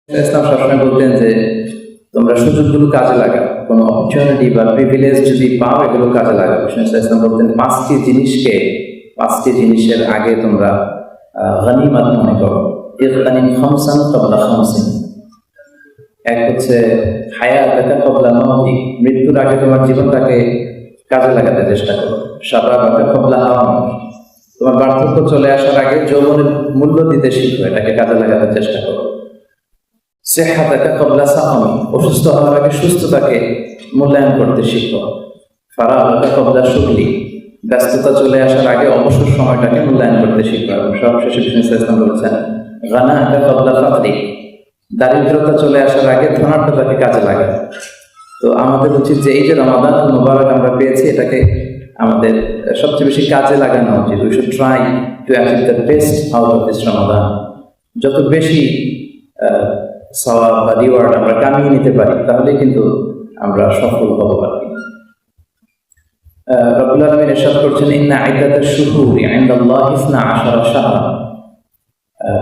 ইসলাম সবসময় বলতেন যে তোমরা সুযোগগুলো কাজে লাগাও, কোনো অপরচুনিটি বা প্রিভিলেজ যদি পাও এগুলো কাজে লাগাও। ইসলাম বলতেন পাঁচটি জিনিসের আগে তোমরা গনিমত মনে করো। ইগতানিম খামসান ক্বাবলা খামসিন। এক হচ্ছে হায়াতাকা ক্বাবলা মাউতিক, মৃত্যুর আগে তোমার জীবনটাকে কাজে লাগাতে চেষ্টা করো। শাবাবাকা ক্বাবলা হারামিক, তোমার বার্ধক্য চলে আসার আগে যৌবনের মূল্য দিতে শিখো, এটাকে কাজে লাগাতে চেষ্টা করো। সেহাতাকা ক্বাবলা সাকামি, অসুস্থ হওয়ার আগে সুস্থতাকে মূল্যায়ন করতে শিখো। ফারাগাকা ক্বাবলা শুগলি, ব্যস্ততা চলে আসার আগে অবসর সময়টাকে মূল্যায়ন করতে শিখো। এবং সবশেষে ইসলাম বলেছেন গানাকা ক্বাবলা ফাকরি, দারিদ্রতা চলে আসার আগে ধনাঢ্যতাকে কাজে লাগাও। তো আমাদের উচিত যে এই যে রমাদান মুবারক আমরা পেয়েছি, এটাকে আমাদের সবচেয়ে বেশি কাজে লাগানো উচিত। We should try to achieve the best out of this Ramadan. যত বেশি সওয়াব বা রিওয়ার্ড আমরা কামিয়ে নিতে পারি, তাহলে কিন্তু আমরা সফল হব পারি। রব্বুল আলামিন ইরশাদ করছেন ইন্না ইদ্দাতাশ শুহুরি ইনদাল্লাহি 12 শাহরা।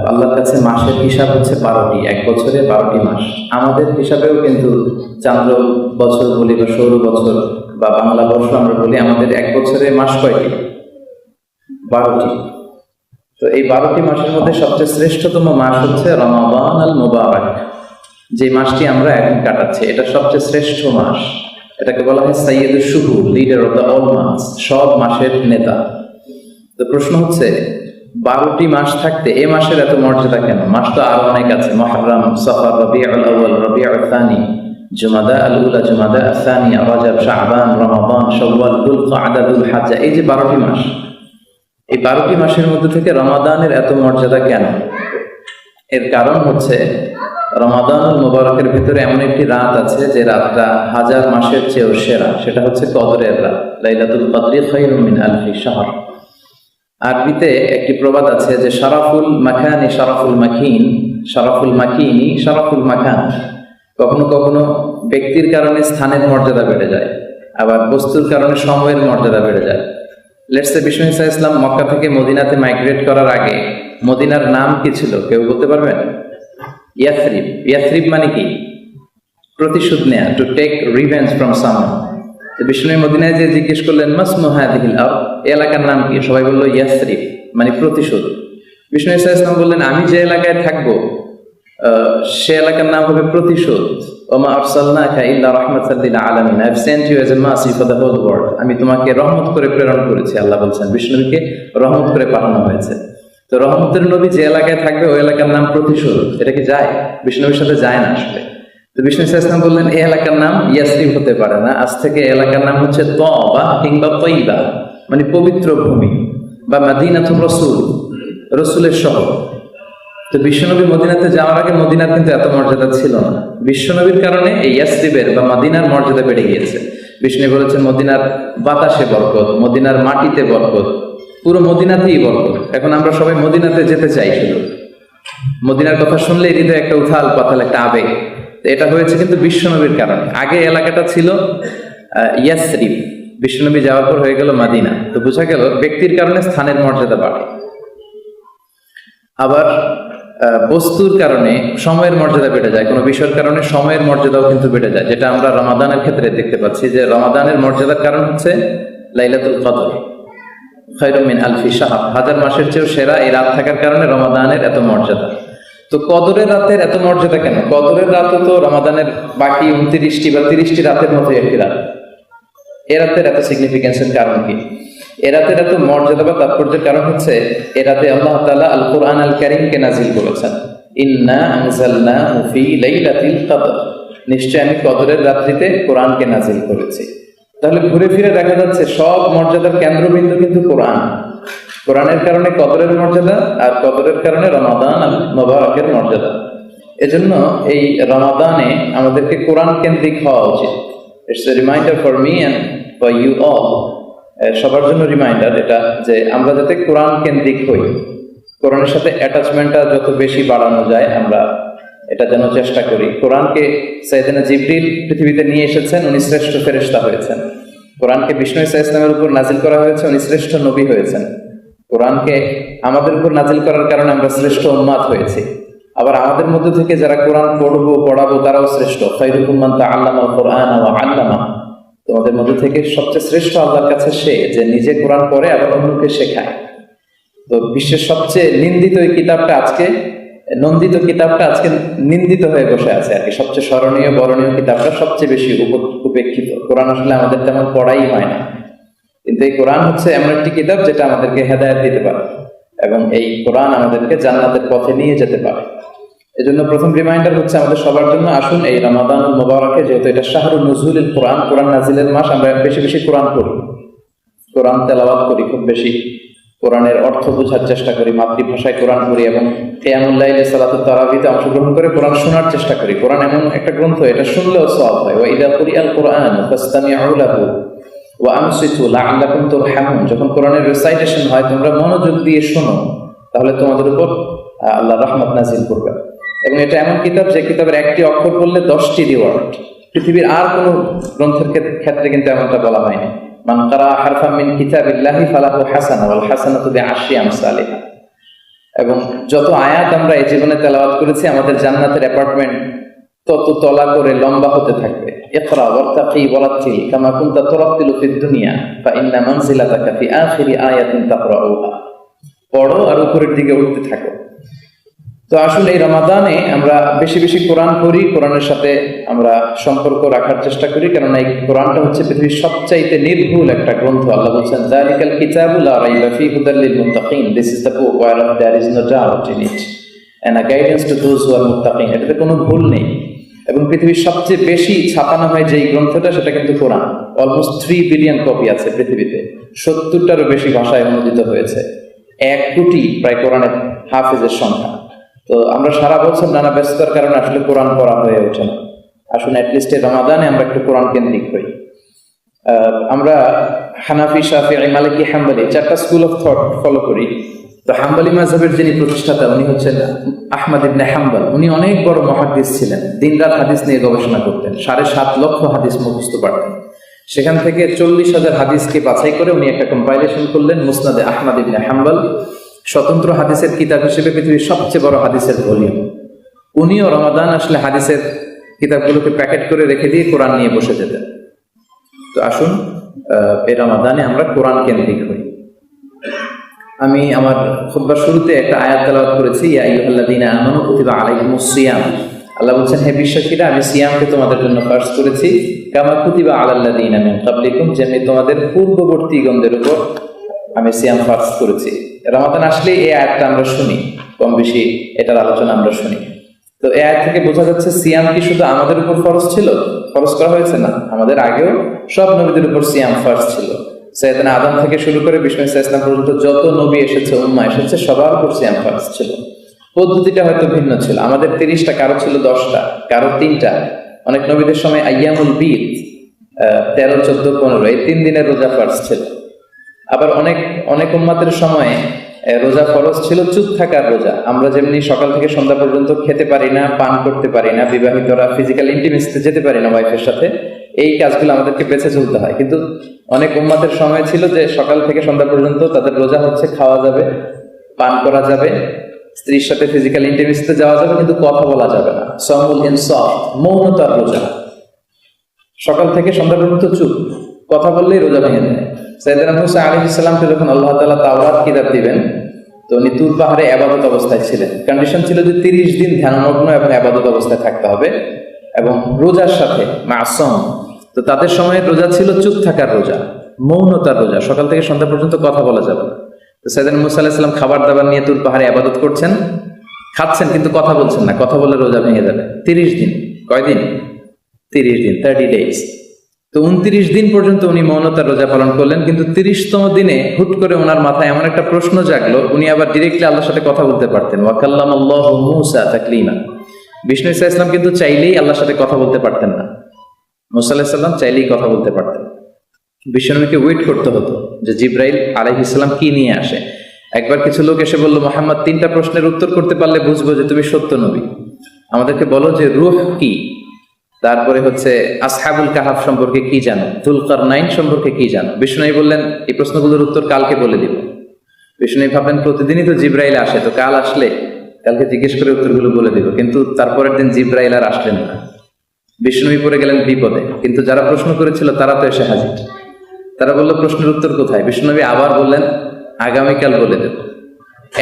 আল্লাহর কাছে মাসের হিসাব হচ্ছে 12টি, এক বছরে 12টি মাস। আমাদের হিসাবেও কিন্তু চান্দ্র বছর বলি বা সৌর বছর বা বাংলা বর্ষ আমরা বলি, আমাদের এক বছরে মাস কয়টি? 12টি। তো এই 12টি মাসের মধ্যে সবচেয়ে শ্রেষ্ঠতম মাস হচ্ছে রমাদান আল মুবারক, যে মাসটি আমরা এখন কাটাচ্ছি। এটা সবচেয়ে শ্রেষ্ঠ মাস। এটাকে বলা হয় সাইয়্যিদুশ শুহুর, লিডার অফ দ্য অল মাস, সব মাসের নেতা। তো প্রশ্ন হচ্ছে 12টি মাস থাকতে এ মাসের এত মর্যাদা কেন? মাস তো আরো অনেক আছে, মুহররম, সফর, রবিউল আউয়াল, রবিউল থানি, জুমাদা আল উলা, জুমাদা আল থানিয়া, রজব, শাবান, রমাদান, শাওয়াল, যুলকাদা, যুলহিজ্জা, এই যে 12টি মাস, এই 12টি মাসের মধ্যে থেকে রমাদানের এত মর্যাদা কেন? এর কারণ হচ্ছে রমাদানুল মুবারকের ভিতরে এমন একটি রাত আছে যে রাতটা 1000 মাসের চেয়েও সেরা। সেটা হচ্ছে কদরের রাত, লাইলাতুল কদরি খায়রুম মিন আলফি শাহর। আরবিতে একটি প্রবাদ আছে যে শারাফুল মাকানি শারাফুল মাকিন, শারাফুল মাকিনি শারাফুল মাকান। কখনো কখনো ব্যক্তির কারণে স্থানের মর্যাদা বেড়ে যায়, আবার বস্তুর কারণে সময়ের মর্যাদা বেড়ে যায়। লেটস সে বিষ্ণু ঈসা ইসলাম মক্কা থেকে মদিনাতে মাইগ্রেট করার আগে মদিনার নাম কি ছিল? কেউ বলতে পারবেন? ইয়াসরিব। ইয়াসরিব মানে কি? প্রতিশোধ নেয়া, to take revenge from someone. তো বিষ্ণু মদিনায় যে জিজ্ঞেস করলেন মাসমু হাযিহিল আরদ, এই এলাকার নাম কি? সবাই বলল ইয়াসরিব, মানে প্রতিশোধ। বিষ্ণু ঈসা ইসলাম বললেন আমি যে এলাকায় থাকবো সে এলাকার নাম হবে প্রতিশোধ। ওমা আরসালনাকা ইল্লা রাহমাতাল লিল আলামিন, I have sent you as a mercy for the whole world. আমি তোমাকে রহমত করে প্রেরণ করেছি, আল্লাহ বলছেন। বিষ্ণুকে রহমত করে পাঠানো হয়েছে। তো রহমতের নবী যে এলাকায় থাকবে ওই এলাকার নাম প্রতিশোধ। এটা কি যায়? বিষ্ণুর সাথে যায় না আসলে। তো বিষ্ণু ইসলাম বললেন এই এলাকার নাম ইয়াসরিব হতে পারে না, আজ থেকে এলাকার নাম হচ্ছে তবা কিংবা তৈবা, মানে পবিত্র ভূমি, বা মাদিনাতুর রাসূল, রাসূলের শহর। তো বিশ্বনবী মদিনাতে যাওয়ার আগে মদিনার কিন্তু এত মর্যাদা ছিল না। বিশ্বনবীর কারণে এই ইয়াসরিবের বা মদিনার মর্যাদা বেড়ে গিয়েছে। বিষ্ণু বলেছেন মদিনার বাতাসে বরকত, মদিনার মাটিতে বরকত, পুরো মদিনাতেই বরকত। এখন আমরা সবাই মদিনাতে যেতে চাই, শুধু মদিনার কথা শুনলে হৃদয়ে একটা উথাল পাথাল একটা আবেগ। এটা হয়েছে কিন্তু বিশ্বনবীর কারণে। আগে এলাকাটা ছিল ইয়াসরিব, বিশ্বনবী যাওয়ার পর হয়ে গেল মাদিনা। তো বোঝা গেল ব্যক্তির কারণে স্থানের মর্যাদা বাড়ে। আবার বস্তুর কারণে সময়ের মর্যাদা বেড়ে যায়, কোনো বিষয়ের কারণে সময়ের মর্যাদাও কিন্তু বেড়ে যায়, যেটা আমরা রমাদানের ক্ষেত্রে দেখতে পাচ্ছি যে রমাদানের মর্যাদার কারণ হচ্ছে লাইলাতুল কদর খায়রুম মিন আলফি শাহর, 1000 মাসের চেয়েও সেরা এই রাত থাকার কারণে রমাদানের এত মর্যাদা। তো কদরের রাতের এত মর্যাদা কেন? কদরের রাতও তো রমাদানের বাকি 29টি বা 30টি রাতের মতো একটি রাত। এ রাতের এত সিগনিফিকেন্সের কারণ কি? এ রাতের এত মর্যাদা বা তাৎপর্যের কারণ হচ্ছে এ রাতে আল্লাহ তাআলা আল কোরআন আল কারীমকে নাজিল করেছেন। ইন্না আনজালনাহু ফি লাইলাতিল কদর, নিশ্চয় আমি কদরের রাত্রিতে কোরআনকে নাজিল করেছি। তাহলে ঘুরে ফিরে দেখা যাচ্ছে সব মর্যাদার কেন্দ্রবিন্দু কিন্তু কোরআন। কোরআনের কারণে কদরের মর্যাদা, আর কদরের কারণে রমাদান আল মুবারকের মর্যাদা। এজন্য এই রমাদানে আমাদেরকে কোরআন কেন্দ্রিক হওয়া উচিত। It's a reminder for me and for you all, সবার জন্য রিমাইন্ডার এটা, যে আমরা যাতে কোরআন কেন্দ্রিক হই, কোরআনের সাথে অ্যাটাচমেন্টটা যত বেশি বাড়ানো যায় আমরা এটা যেন চেষ্টা করি। কোরআনকে সাইয়েদনা জিবরিল পৃথিবীতে নিয়ে এসেছেন, উনি শ্রেষ্ঠ ফেরেশতা হয়েছেন। কোরআনকে বিষ্ণু ঈসা ইসলামের উপর নাজিল করা হয়েছে, উনি শ্রেষ্ঠ নবী হয়েছেন। কোরআনকে আমাদের উপর নাজিল করার কারণে আমরা শ্রেষ্ঠ উম্মাত হয়েছি। আবার আমাদের মধ্যে থেকে যারা কোরআন পড়াবো তারাও শ্রেষ্ঠ। খায়রুকুম মান তাআল্লামাল কুরআন ওয়া আল্লামা, তোমাদের মধ্যে থেকে সবচেয়ে শ্রেষ্ঠ আল্লাহর কাছে সে যে নিজে কোরআন পড়ে আবার অন্যকে শেখায়। তো বিশ্বের সবচেয়ে নিন্দিত এই কিতাবটা আজকে নন্দিত কিতাবটা আজকে নিন্দিত হয়ে বসে আছে আর কি। সবচেয়ে স্মরণীয় বরণীয় কিতাবটা সবচেয়ে বেশি উপেক্ষিত। কোরআন আসলে আমাদের তেমন পড়াই হয় না, কিন্তু এই কোরআন হচ্ছে এমন একটি কিতাব যেটা আমাদেরকে হেদায়েত দিতে পারে এবং এই কোরআন আমাদেরকে জান্নাতের পথে নিয়ে যেতে পারে। এজন্য প্রথম রিমাইন্ডার হচ্ছে আমাদের সবার জন্য, আসুন এই রমাদানুল মুবারাকে, যেহেতু এটা শাহরুন নুজুলিল কোরআন, কোরআন নাজিলের মাস, আমরা বেশি বেশি কোরআন পড়ি, কোরআন তেলাওয়াত করি, খুব বেশি কোরআনের অর্থ বোঝার চেষ্টা করি, মাতৃভাষায় কোরআন পড়ি এবং কিয়ামুল লাইলে সালাতুত তারাবিতে অংশগ্রহণ করে কোরআন শোনার চেষ্টা করি। কোরআন এমন একটা গ্রন্থ, এটা শুনলেও সওয়াব হয়। ওয়া ইযা কুরিআল কুরআন ফাসতামিউ লাহু ওয়া আনসিতু লাআল্লাকুম তুরহামুন, যখন কোরআনের রিসাইটেশন হয় তোমরা মনোযোগ দিয়ে শোনো, তাহলে তোমাদের উপর আল্লাহ রহমত নাজিল করবেন। এবং এটা এমন কিতাব যে কিতাবের একটি অক্ষর পড়লে 10টি রিওয়ার্ড। পৃথিবীর আর কোনো গ্রন্থের ক্ষেত্রে কিন্তু এমনটা বলা হয়নি। মান কারা হারফাম মিন কিতাবিল্লাহি ফালাহু হাসানা ওয়াল হাসানাতু বিআশরি আমসালিহা। এবং যত আয়াত আমরা এই জীবনে তেলাওয়াত করেছি, আমাদের জান্নাতের অ্যাপার্টমেন্ট তত তলা করে লম্বা হতে থাকবে। ইকরা ওয়ারতাকি ওয়ারাতিল কামা কুনতা তুরাতিলু ফিদ দুনিয়া ফা ইন্না মানজিলাতাকা ফি আখিরি আয়াতিন তাকরাউহা। পড়ো আর উপরের দিকে উঠতে থাকো। তো আসলে এই রমাদানে আমরা বেশি বেশি কোরআন পড়ি, কোরআনের সাথে আমরা সম্পর্ক রাখার চেষ্টা করি, কারণ এই কোরআনটা হচ্ছে পৃথিবীর সবচাইতে নির্ভুল একটা গ্রন্থ। আল্লাহ বলছেন যালিকাল কিতাবু লা রাইবা ফীহি হুদাল লিল মুত্তাকিন, this is the book where there is no doubt in it and a guidance to those who are মুত্তাকিন। এটাতে কোনো ভুল নেই। এবং পৃথিবীর সবচেয়ে বেশি ছাপানো হয় যেই গ্রন্থটা, সেটা কিন্তু কোরআন। অলমোস্ট 3 বিলিয়ন কপি আছে পৃথিবীতে, 70টারও বেশি ভাষায় অনুদিত হয়েছে। 1 কোটি প্রায় কোরআনের হাফেজের সংখ্যা। তো আমরা সারা বছর নানা ব্যস্ততার কারণে আসলে কোরআন পড়া হয়ে ওঠে না। আসলে অ্যাটলিস্ট এই রমাদানে আমরা একটু কোরআন কেন্দ্রিক হই। আমরা হানাফি, শাফিঈ, মালিকি, হাম্বলি 4টা স্কুল অফ থট ফলো করি। তো হাম্বলি মাযহাবের যিনি প্রতিষ্ঠাতা উনি হচ্ছেন আহমদ ইবনে হাম্বল। উনি অনেক বড় মুহাদ্দিস ছিলেন, দিনরাত হাদিস নিয়ে গবেষণা করতেন, 7.5 লক্ষ হাদিস মুখস্থ পারতেন। সেখান থেকে 40,000 হাদিসকে বাছাই করে উনি একটা কম্পাইলেশন করলেন, মুসনাদে আহমদ ইবনে হাম্বল। স্বতন্ত্র হাদিসের কিতাব হিসেবে পৃথিবীর সবচেয়ে বড় হাদিসের ভলিউম। উনিও রমাদান আসলে হাদিসের কিতাবগুলোকে প্যাকেট করে রেখে দিয়ে কোরআন নিয়ে বসে যেতেন। তো আসুন এই রমাদানে আমরা কোরআন কেন্দ্রিক হই। আমি আমার খুতবার শুরুতে একটা আয়াত তেলাওয়াত করেছি, ইয়া আইয়ুহাল্লাযীনা আমানু কুতিবা আলাইকুমুস সিয়াম। আল্লাহ বলছেন, হে বিশ্বাসীরা, আমি সিয়ামকে তোমাদের জন্য ফরজ করেছি, কামা কুতিবা আলাল্লাযীনা মিন ক্বাবলিকুম, যেমনি তোমাদের পূর্ববর্তীগণদের উপর আমি সিয়াম ফরজ করেছি। রমাদান আসলে এই আয়াতটা আমরা শুনি, কম বেশি এটার আলোচনা আমরা শুনি। তো এই আয়াত থেকে বোঝা যাচ্ছে সিয়াম কি শুধু আমাদের উপর ফরজ ছিল, ফরজ করা হয়েছে? না, আমাদের আগেও সব নবীদের উপর সিয়াম ফরজ ছিল। সাইয়েদনা আদম থেকে শুরু করে বিষ্ণু ইসলাম পর্যন্ত যত নবী এসেছে, উম্মাহ এসেছে, সবার উপর সিয়াম ফরজ ছিল। পদ্ধতিটা হয়তো ভিন্ন ছিল। আমাদের 30টা, কারো ছিল 10টা, কারো 3টা। অনেক নবীদের সময় আইয়ামুল বীদ 13, 14, 15 এই 3 দিনের রোজা ফরজ ছিল। আবার অনেক উম্মাতের সময় রোজা ফরজ ছিল চুপ থাকার রোজা। আমরা যেমনি সকাল থেকে সন্ধ্যা পর্যন্ত খেতে পারি না, পান করতে পারি না, বিবাহিতরা ফিজিক্যাল ইন্টিমেসিতে যেতে পারি না ওয়াইফের সাথে, এই কাজগুলো আমাদেরকে বেঁচে চলতে হয়। কিন্তু অনেক উম্মাতের সময় ছিল যে সকাল থেকে সন্ধ্যা পর্যন্ত তাদের রোজা হচ্ছে, খাওয়া যাবে, পান করা যাবে, স্ত্রীর সাথে ফিজিক্যাল ইন্টিমেসিতে যাওয়া যাবে, কিন্তু কথা বলা যাবে না। সামুল ইনসাফ, মৌনতার রোজা। সকাল থেকে সন্ধ্যা পর্যন্ত চুপ, কথা বললেই রোজা ভেঙে যায়। সাইয়েদনা মুসা আলাইহিস সালামকে যখন আল্লাহ তাআলা তাওরাত কিতাব দিবেন, তো উনি তুর পাহাড়ে ইবাদত অবস্থায় ছিলেন। কন্ডিশন ছিল যে 30 দিন ধ্যানমগ্ন এবং ইবাদত অবস্থায় থাকতে হবে এবং রোজার সাথে মাসুম। তো তাদের সময় রোজা ছিল চুপ থাকার রোজা, মৌনতার রোজা, সকাল থেকে সন্ধ্যা পর্যন্ত কথা বলা যাবে না। তো সাইয়েদনা মুসা আলাইহিস সালাম খাবার দাবার নিয়ে তুর পাহাড়ে ইবাদত করছেন, খাচ্ছেন, কিন্তু কথা বলছেন না। কথা বলে রোজা ভেঙে যাবে। 30 দিন। কয়দিন? 30 দিন, 30 days। তো 29 দিন পর্যন্ত উনি মৌনতার রোজা পালন করলেন। কিন্তু 30তম দিনে হুট করে ওনার মাথায় এমন একটা প্রশ্ন জাগলো, উনি আবার ডিরেক্টলি আল্লাহর সাথে কথা বলতে পারতেন। ওয়া কাল্লামাল্লাহু মূসা তাকলিমা। বিষ্ণু ইসলাম কিন্তু চাইলেই আল্লাহর সাথে কথা বলতে পারতেন না। মুসা আলাইহিস সালাম চাইলেই কথা বলতে পারতেন। বিশ্বনবীকে ওয়েট করতে হতো যে জিবরাইল আলাইহিস সালাম কি নিয়ে আসে। একবার কিছু লোক এসে বলল, মুহাম্মদ 3টা প্রশ্নের উত্তর করতে পারলে বুঝবো যে তুমি সত্য নবী। আমাদেরকে বলো যে রূহ কি, তারপরে হচ্ছে আসহাবুল কাহাফ সম্পর্কে কি জানো, যুলকারনাইন সম্পর্কে কি জানো। বিষ্ণু বললেন, এই প্রশ্নগুলোর উত্তর কালকে বলে দিব। বিষ্ণু ভাবলেন প্রতিদিনই তো জিবরাইল আসে, তো কাল আসলে কালকে জিজ্ঞেস করে উত্তরগুলো বলে দিব। কিন্তু তারপরের দিন জিব্রাইল আর আসলেন না, বিষ্ণুবী পড়ে গেলেন বিপদে। কিন্তু যারা প্রশ্ন করেছিল তারা তো এসে হাজির। তারা বললো প্রশ্নের উত্তর কোথায়? বিষ্ণুনবী আবার বললেন আগামীকাল বলে দেব।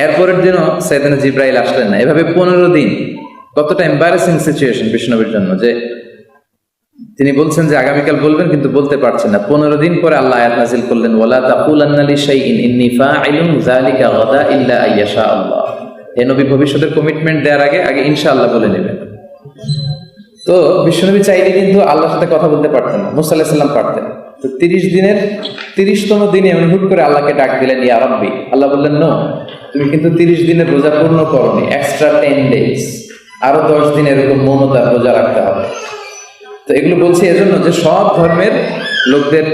এরপরের দিনও সাইয়েদনা জিব্রাইল আসলেন না। এভাবে 15 দিন। কতটা এম্বারাসিং সিচুয়েশন বিষ্ণুনবীর জন্য, যে তিনি বলছেন যে আগামীকাল বলবেন কিন্তু বলতে পারছেন না। 15 দিন পরে আল্লাহ আয়াত নাযিল করলেন, ওয়ালা তাকুলান্না লিশাইইন ইন্নী ফাইলুন যালিকা গাদা ইল্লা আইয়াশা আল্লাহ। হে নবী, ভবিষ্যতের কমিটমেন্ট দেওয়ার আগে ইনশাআল্লাহ বলে নেবেন। তো বিশ্বনবী চাইলে কিন্তু আল্লাহর সাথে কথা বলতে পারতেন না, মুসা আলাইহিস সালাম পারতেন। তো 30 দিনের 30তম দিনে এমন হুট করে আল্লাহকে ডাক দিলেন, ইয়া রাব্বি। আল্লাহ বললেন, নো, তুমি কিন্তু 30 দিনের রোজা পূর্ণ করোনি, এক্সট্রা 10 ডেজ, আরো 10 দিন এরকম মৌনতার রোজা রাখতে হবে। তো এগুলো বলছি এজন্য যে সব ধর্মের লোকদের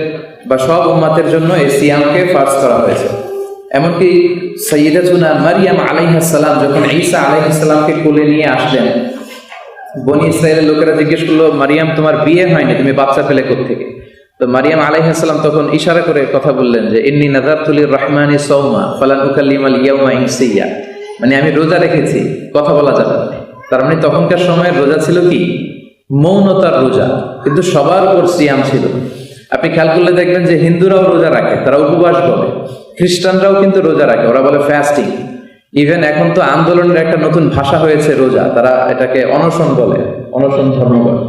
বা সব উম্মাতের জন্য এই সিয়ামকে ফার্জ করা হয়েছে। এমনকি সাইয়্যিদাতুনা মারিয়াম আলাইহিস সালাম যখন ঈসা আলাইহিস সালামকে কোলে নিয়ে আসলেন, বনি ইসরায়েলের লোকেরা জিজ্ঞেস করলো, মারিয়াম তোমার বিয়ে হয়নি, তুমি বাচ্চা পেলে কোত্থেকে? তো মারিয়াম আলাইহিস সালাম তখন ইশারা করে কথা বললেন যে ইন্নী নাযারতু লির-রাহমানি সাওমা ফালান উকাল্লিমাল ইয়াওমা ইনসিয়া, মানে আমি রোজা রেখেছি, কথা বলা যাবে না। তার মানে তখনকার সময়ের রোজা ছিল কি? মৌনতার রোজা। কিন্তু সবার উপর সিয়াম ছিল। আপনি খেয়াল করলে দেখবেন যে হিন্দুরাও রোজা রাখে, তারা উপবাস করে। খ্রিস্টানরাও কিন্তু রোজা রাখে, ওরা বলে ফাস্টিং। ইভেন এখন তো আন্দোলনের একটা নতুন ভাষা হয়েছে রোজা, তারা এটাকে অনশন বলে, অনশন ধর্ম বলে,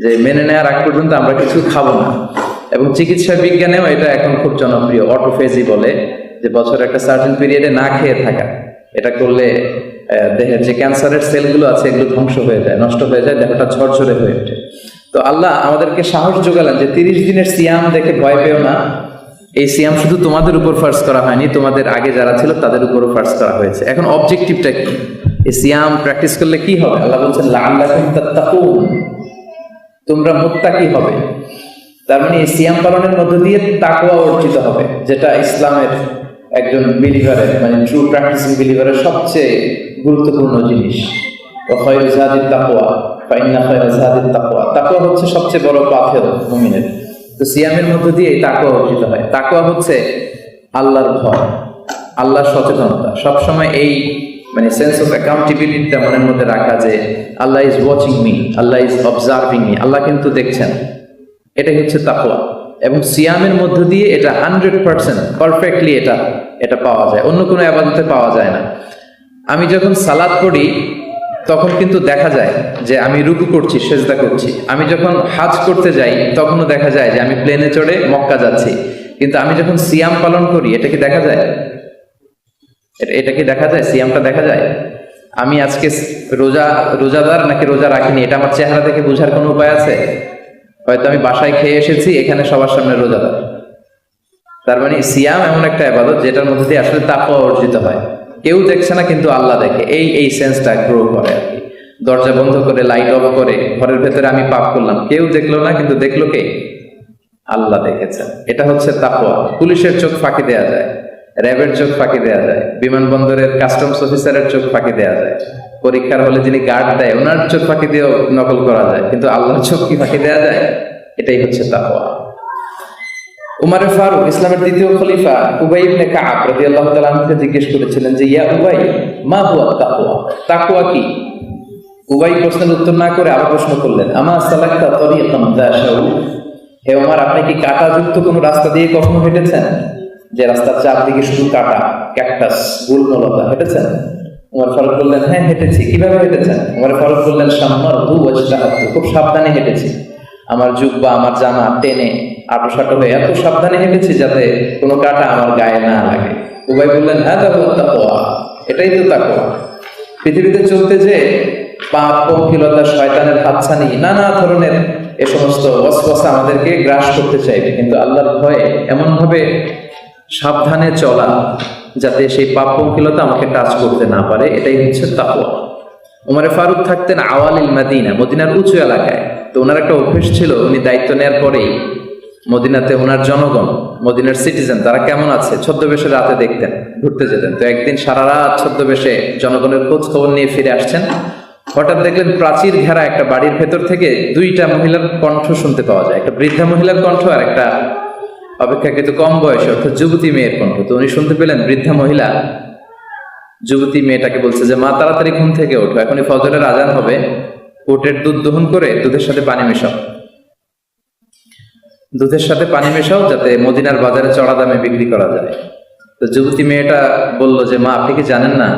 যে মেনে নেওয়ার আগ পর্যন্ত আমরা কিছু খাবো না। এবং চিকিৎসা বিজ্ঞানেও এটা এখন খুব জনপ্রিয়, অটোফেজি বলে, যে বছরের একটা সার্টেন পিরিয়ডে না খেয়ে থাকা। এটা করলে দেহের যে ক্যান্সারের সেলগুলো আছে এগুলো ধ্বংস হয়ে যায়, নষ্ট হয়ে যায়, দেহটা ঝরঝরে হয়ে ওঠে। তো আল্লাহ আমাদেরকে সাহস যোগালেন যে 30 দিনের সিয়াম দেখে ভয় পেও না, এই সিয়াম শুধু তোমাদের উপর ফার্জ করা হয়নি, তোমাদের আগে যারা ছিল তাদের উপরও ফার্জ করা হয়েছে। এখন অবজেক্টিভটা কি? এই সিয়াম প্র্যাকটিস করলে কি হবে? আল্লাহ বলছেন লাআল্লাকুম তাত্তাকুন, তোমরা মুত্তাকি হবে। তার মানে এই সিয়াম পালনের মধ্য দিয়ে তাকওয়া অর্জিত হবে, যেটা ইসলামের একজন বিলিভারের, মানে ট্রু প্র্যাকটিসিং বিলিভারের সবচেয়ে গুরুত্বপূর্ণ জিনিস। ওয়া খায়রু যাদিত তাকওয়া ফাইন্না খায়রা যাদিত তাকওয়া। তাকওয়া হচ্ছে সবচেয়ে বড় পাথেয় মুমিনের। তো সিয়ামের মধ্য দিয়ে তাকওয়া অর্জিত হয়। তাকওয়া হচ্ছে আল্লাহর ভয়, আল্লাহর সচেতনতা। সবসময় এই মানে সেন্স অফ অ্যাকাউন্টেবিলিটিটা মনের মধ্যে রাখা, যে Allah is watching me, Allah is observing me, Allah কিন্তু দেখছেন। এটাই হচ্ছে তাকওয়া। এবং সিয়ামের মধ্য দিয়ে এটা 100% পারফেক্টলি এটা পাওয়া যায়, অন্য কোনো ইবাদতে পাওয়া যায় না। আমি যখন সালাত পড়ি তখন কিন্তু দেখা যায় যে আমি রুকু করছি, সেজদা করছি। আমি যখন হাজ করতে যাই তখনও দেখা যায় যে আমি প্লেনে চড়ে মক্কা যাচ্ছি। কিন্তু আমি যখন সিয়াম পালন করি, এটা কি দেখা যায়? এটা কি দেখা যায়? সিয়ামটা দেখা যায়। আমি আজকে রোজাদার নাকি রোজা রাখিনি, এটা আমার চেহারা দেখে বোঝার কোনো উপায় আছে? হয়তো আমি বাসায় খেয়ে এসেছি, এখানে সবার সামনে রোজাদার। তার মানে সিয়াম এমন একটা ইবাদত যেটার মধ্যে দিয়ে আসলে তাকওয়া অর্জিত হয়। কেউ দেখছে না কিন্তু আল্লাহ দেখে, এই সেন্সটা গ্রো করে আর কি। দরজা বন্ধ করে, লাইট অফ করে, ঘরের ভেতরে আমি পাপ করলাম, কেউ দেখলো না, কিন্তু দেখলো কে? আল্লাহ দেখেছেন। এটা হচ্ছে তাকওয়া। পুলিশের চোখ ফাঁকি দেয়া যায়, র্যাবের চোখ ফাঁকি দেয়া যায়, বিমানবন্দরের কাস্টমস অফিসারের চোখ ফাঁকি দেয়া যায়, পরীক্ষার হলে যিনি গার্ড দেয় ওনার চোখ ফাঁকি দিয়েও নকল করা যায়, কিন্তু আল্লাহর চোখ কি ফাঁকি দেয়া যায়? এটাই হচ্ছে তাকওয়া। উমারে ফারুক, ইসলামের দ্বিতীয় খলিফা, উবাই ইবনে কাব রাদিয়াল্লাহু তাআলা আনহুকে জিজ্ঞেস করেছিলেন যে ইয়া উবাই মা হুয়া তাকওয়া, তাকওয়া কি? উবাই প্রশ্নের উত্তর না করে আরো প্রশ্ন করলেন, আমা সালাকতা তরিকান যা শাউ, হে ওমর, আপনি কি কাঁটাযুক্ত কোনো রাস্তা দিয়ে কখনো হেঁটেছেন, যে রাস্তার চারদিকে শুধু কাঁটা, ক্যাকটাস, গুল্মলতা, হেঁটেছেন? উমর ফারুক বললেন, হ্যাঁ হেঁটেছি। কিভাবে হেঁটেছেন? উমর ফারুক বললেন, সাম্মারতু ওয়াজতাহাতু, খুব সাবধানে হেঁটেছি। আমার জুব্বা, আমার জামা টেনে আটোসাটো হয়ে এত সাবধানে হেঁটেছি যাতে কোনো কাঁটা আমার গায়ে না লাগে। উবাই বললেন, হাযা হুয়া তাকওয়া, এটাই তো তাকওয়া। পৃথিবীতে চলতে যে পাপ, পঙ্কিলতা, শয়তানের হাতছানি, নানা ধরনের এ সমস্ত ওয়াসওয়াসা আমাদেরকে গ্রাস করতে চাইবে, কিন্তু আল্লাহর ভয়ে এমন ভাবে সাবধানে চলা যাতে সেই পাপ পঙ্কিলতা আমাকে টাচ করতে না পারে, এটাই হচ্ছে তাকওয়া। উমরে ফারুক থাকতেন আওয়ালিল মাদিনা, মদিনার উঁচু এলাকায়। তো ওনার একটা অভ্যেস ছিল, উনি দায়িত্ব নেওয়ার পরেই মদিনাতে ওনার জনগণ, মদিনার সিটিজেন, তারা কেমন আছে ছদ্মবেশে রাতে দেখতেন, ঘুরতে যেতেন। তো একদিন সারা রাত ছদ্মবেশে জনগণের খোঁজ খবর নিয়ে ফিরে আসছেন। হঠাৎ দেখলেন প্রাচীর ঘেরা একটা বাড়ির ভেতর থেকে 2টা মহিলার কণ্ঠ শুনতে পাওয়া যায়, একটা বৃদ্ধা মহিলার কণ্ঠ আর একটা অপেক্ষাকৃত কম বয়সে অর্থাৎ যুবতী মেয়ের কণ্ঠ। তো উনি শুনতে পেলেন বৃদ্ধা মহিলা যুবতী মেয়েটাকে বলছে যে মা তাড়াতাড়ি ঘুম থেকে ওঠো, এখনই ফজরের আজান হবে, ওটের দুধ দহন করে দুধের সাথে পানি মেশাও, দুধের সাথে পানি মেশাও যাতে মদিনার বাজারে চড়া দামে বিক্রি করা যায়। তো যুবতী মেয়েটা বলল যে মা আপনি কি জানেন না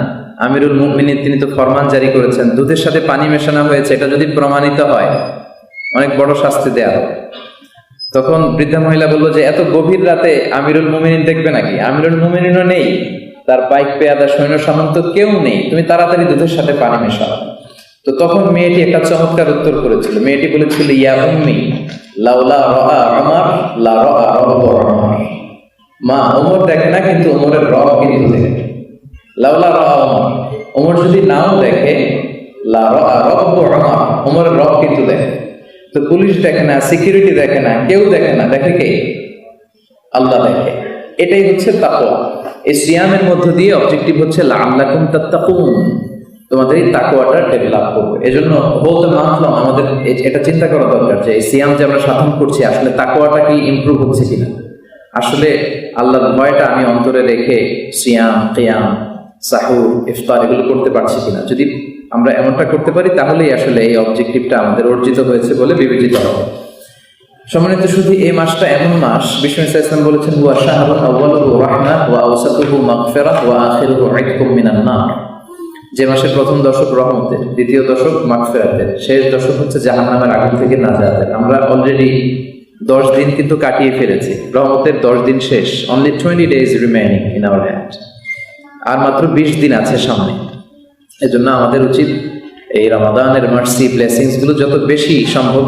আমিরুল মুমিনিন তিনি তো ফরমান জারি করেছেন দুধের সাথে পানি মেশানো হয়েছে, এটা যদি প্রমাণিত হয় অনেক বড় শাস্তি দেয়া হবে। তখন বৃদ্ধা মহিলা বলল যে এত গভীর রাতে আমিরুল মুমিনিন দেখবে নাকি? আমিরুল মুমিনিনও নেই, তার বাইক পেয়াদা সৈন্য সামন্ত কেউ নেই, তুমি তাড়াতাড়ি দুধের সাথে পানি মেশাও। তো তখন মেয়েটি একটা চমৎকার উত্তর করেছিল। মেয়েটি বলেছিল ইয়া উম্মি লাউলা রাআ উমর লা রাআ রাব্বু উমর। মা ওমর দেখে না কিন্তু ওমরের রব কিন্তু দেখে। লাউলা রাআ উমর, ওমর যদি নাও দেখে, লা রাআ রাব্বু উমর, ওমরের রব কিন্তু দেখে। তো পুলিশ দেখে না, সিকিউরিটি দেখে না, কেউ দেখে না, দেখে কে? আল্লাহ দেখে। এটাই হচ্ছে তাকওয়া। এই সিয়ামের মধ্য দিয়ে অবজেক্টিভ হচ্ছে লাআল্লাকুম তাত্তাকুন, তোমাদের এই তাকওয়াটা ডেভেলপ করবে। এজন্য বলতে মানলাম আমাদের এটা চিন্তা করা দরকার যে এই সিয়াম যে আমরা সাধন করছি আসলে তাকওয়াটা কি ইমপ্রুভ হচ্ছে কিনা, আসলে আল্লাহর ভয়টা আমি অন্তরে রেখে সিয়াম, কিয়াম, সাহুর, ইফতার এগুলো করতে পারছি কিনা। যদি আমরা এমনটা করতে পারি তাহলেই আসলে এই অবজেক্টিভটা আমাদের অর্জিত হয়েছে বলে বিবেচিত হবে। সম্মানিত শুধু এই মাসটা এমন মাস, বিষ্ণু ইসলাম বলেছেন হুয়া শাহরুন আউয়ালুহু রাহমাহ ওয়া আওসাতুহু মাগফিরাহ ওয়া আখিরুহু ইতকুম মিনান নার। যে মাসের প্রথম দশক রহমতের, দ্বিতীয় দশক মাগফিরাতের, শেষ দশক হচ্ছে জাহান্নামের আগুন থেকে নাজাতের। আমরা অলরেডি 10 দিন কিন্তু কাটিয়ে ফেলেছি, রহমতের 10 দিন শেষ। Only 20 days remaining in our hand. আর মাত্র 20 দিন আছে সামনে। এজন্য আমাদের উচিত এই রমাদানের মার্সি ব্লেসিংস গুলো যত বেশি সম্ভব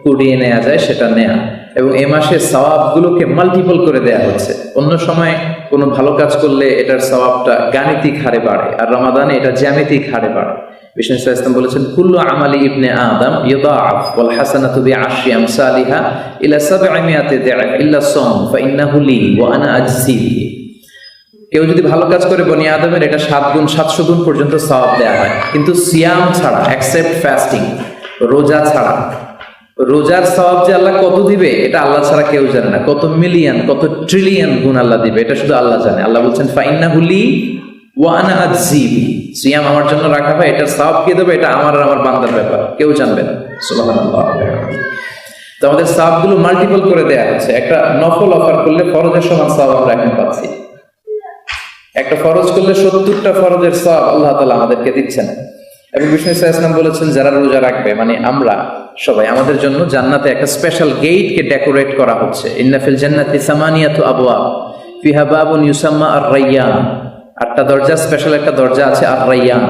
কুড়িয়ে নেওয়া যায় সেটা নেয়া, এবং এই মাসে সওয়াবগুলোকে মাল্টিপল করে দেয়া হচ্ছে। অন্য সময় কোনো ভালো কাজ করলে এটার সওয়াবটা গাণিতিক হারে বাড়ে, আর রমাদানে এটা জ্যামিতিক হারে বাড়ে। বিষ্ণু ইসলাম বলেছেন কুল্লু আমালি ইবনে আদম ইউদাআফ ওয়াল হাসানাতু বিআশরি আমসালিহা ইলা 700 দি'ফ ইল্লা সাওম ফাইন্নাহু লি ওয়া আনা আজজি বিহি। কেউ যদি ভালো কাজ করে বনি আদমের এটা 7 গুণ 700 গুণ পর্যন্ত সওয়াব দেয়া হয়, কিন্তু সিয়াম ছাড়া, এক্সেপ্ট ফাস্টিং, রোজা ছাড়া, রোজার সওয়াব যে আল্লাহ কত দিবে এটা আল্লাহ ছাড়া কেউ জানে না। কত মিলিয়ন, কত ট্রিলিয়ন গুণ আল্লাহ দিবে এটা শুধু আল্লাহ জানে। আল্লাহ বলছেন ফাইন্নাহু লি ওয়া আনা আজজি বিহি, সিয়াম আমার জন্য রাখা হয়, এটার সওয়াব কে দেবে এটা আমার আর আমার বান্দার ব্যাপার, কেউ জানবে না। সুবহানাল্লাহ। তো আমাদের সওয়াবগুলো মাল্টিপল করে দেয়া হচ্ছে। একটা নফল অফার করলে ফরজের সমান সওয়াব আমরা এখন পাচ্ছি। একটা ফরজ করলে 70টা ফরজের সওয়াব আল্লাহ তাআলা আমাদেরকে দিচ্ছেন। এবং বিষ্ণু ইসলাম বলেছেন যারা রোজা রাখবে, মানে আমরা সবাই, আমাদের জন্য জান্নাতে একটা স্পেশাল গেটকে ডেকোরেট করা হচ্ছে। ইন্না ফিল জান্নাতি সামানিয়াতু আবওয়াব ফিহা বাবুন ইউসাম্মা আর-রায়্যান। 8টা দরজা, স্পেশাল একটা দরজা আছে আর-রায়্যান।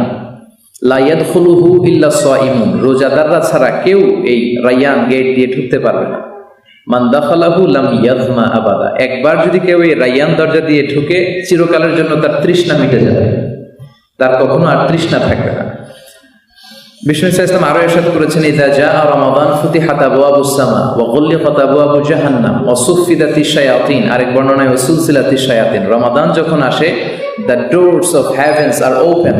লা ইয়াদখুলুহু ইল্লা সাইমুন, রোজাদাররা ছাড়া কেউ এই রায়্যান গেট দিয়ে ঢুকতে পারবে না। মান দাখালাহু লাম ইয়াযমা আবাদা, একবার যদি কেউ এই রায়্যান দরজা দিয়ে ঢুকে চিরকালের জন্য তার তৃষ্ণা মিটে যাবে, তার কখনো আর তৃষ্ণা থাকবে না। বিষ্ণু ইসলাম আরো ইরশাদ করেছেন ইযা জাআ রমাদান ফুতিহাত আবওয়াবুস সামা ওয়া গুল্লিকাত আবওয়াবু জাহান্নাম ওয়া সুফিদাতিশ শায়াতিন। আরেক বর্ণনায় ওয়া সুলসিলাতিশ শায়াতিন, রমাদান যখন আসে the doors of heavens are open,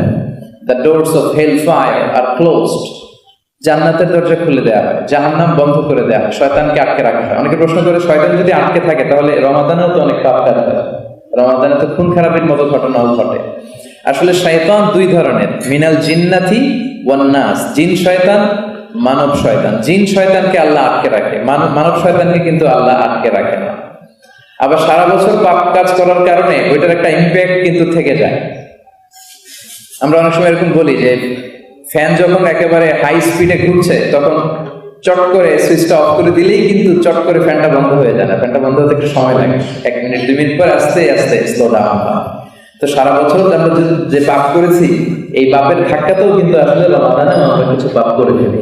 the doors of hellfire are closed, জান্নাতের দরজা খুলে দেওয়া হয়, জাহান্নাম বন্ধ করে দেওয়া হয়, শয়তানকে আটকে রাখা হয়। অনেকে প্রশ্ন করে শয়তান যদি আটকে থাকে তাহলে রমাদানেও তো অনেক পাপ কাজ হয়, রমাদানে তো খুন খারাপের মতো ঘটনাও ঘটে। আসলে শয়তান 2 ধরনের, মিনাল জিন্নাতি ওয়ান নাস, জিন শয়তান, মানব শয়তান। জিন শয়তানকে আল্লাহ আটকে রাখে, মানব শয়তানকে কিন্তু আল্লাহ আটকে রাখে না। আবার সারা বছর পাপ কাজ করার কারণে ওইটার একটা ইম্প্যাক্ট কিন্তু থেকে যায়। আমরা অনেক সময় এরকম বলি যে ফ্যান যখন একেবারে হাই স্পিডে ঘুরছে তখন চট করে সুইচটা অফ করে দিলেই কিন্তু চট করে ফ্যানটা বন্ধ হয়ে যায় না, ফ্যানটা বন্ধ হতে একটু সময় লাগে, 1 মিনিট 2 মিনিট পরে আস্তে আস্তে স্লো ডাউন হয়। তো সারা বছর আমরা যে পাপ করেছি এই পাপের ধাক্কাতেও কিন্তু আসলে রমাদানে আমরা কিছু পাপ করে ফেলি।